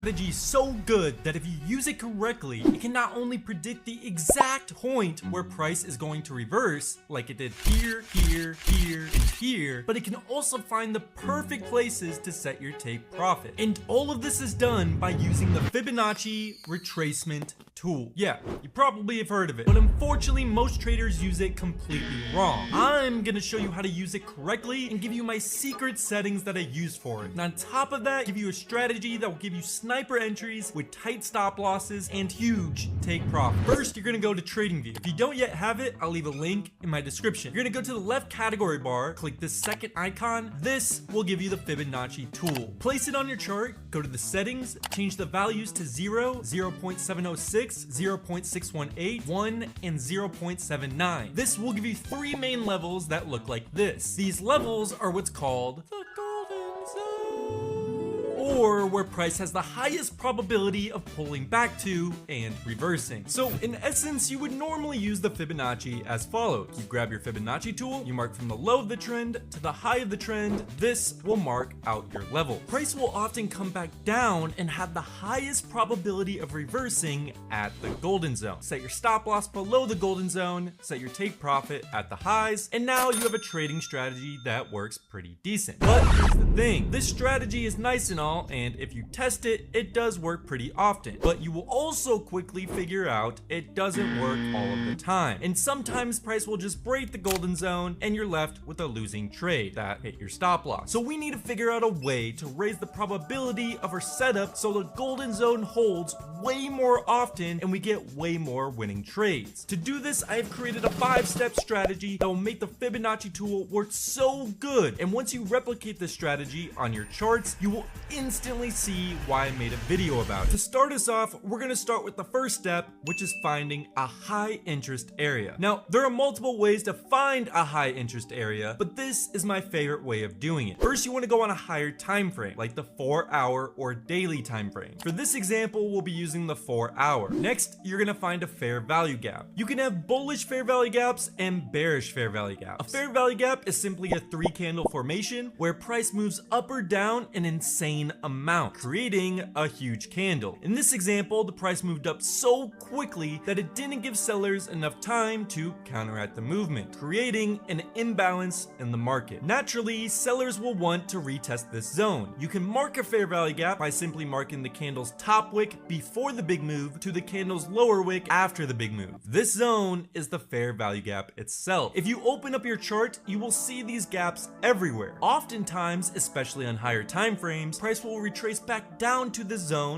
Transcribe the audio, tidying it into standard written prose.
Strategy is so good that if you use it correctly, it can not only predict the exact point where price is going to reverse, like it did here, here, here, and here, but it can also find the perfect places to set your take profit. And all of this is done by using the Fibonacci retracement tool. Yeah, you probably have heard of it, but unfortunately most traders use it completely wrong. I'm gonna show you how to use it correctly and give you my secret settings that I use for it. And on top of that, give you a strategy that will give you sniper entries with tight stop losses and huge take profit. First, you're gonna go to TradingView. If you don't yet have it, I'll leave a link in my description. You're gonna go to the left category bar, click this second icon. This will give you the Fibonacci tool. Place it on your chart, go to the settings, change the values to 0, 0.706, 0.618, 1, and 0.79. This will give you 3 main levels that look like this. These levels are what's called the golden zone, or where price has the highest probability of pulling back to and reversing. So in essence, you would normally use the Fibonacci as follows. You grab your Fibonacci tool, you mark from the low of the trend to the high of the trend. This will mark out your level. Price will often come back down and have the highest probability of reversing at the golden zone. Set your stop loss below the golden zone, set your take profit at the highs, and now you have a trading strategy that works pretty decent. But here's the thing, this strategy is nice and all, and if you test it, it does work pretty often, but you will also quickly figure out it doesn't work all of the time. And sometimes price will just break the golden zone and you're left with a losing trade that hit your stop loss. So we need to figure out a way to raise the probability of our setup so the golden zone holds way more often and we get way more winning trades. To do this, I have created a 5-step strategy that will make the Fibonacci tool work so good. And once you replicate this strategy on your charts, you will instantly see why I made a video about it. To start us off, we're gonna start with the first step, which is finding a high interest area. Now, there are multiple ways to find a high interest area, but this is my favorite way of doing it. First, you wanna go on a higher time frame, like the 4-hour or daily time frame. For this example, we'll be using the 4-hour. Next, you're gonna find a fair value gap. You can have bullish fair value gaps and bearish fair value gaps. A fair value gap is simply a 3-candle formation where price moves up or down an insane amount, creating a huge candle. In this example, the price moved up so quickly that it didn't give sellers enough time to counteract the movement, creating an imbalance in the market. Naturally, sellers will want to retest this zone. You can mark a fair value gap by simply marking the candle's top wick before the big move to the candle's lower wick after the big move. This zone is the fair value gap itself. If you open up your chart, you will see these gaps everywhere. Oftentimes, especially on higher time frames, price will retrace back down to the zone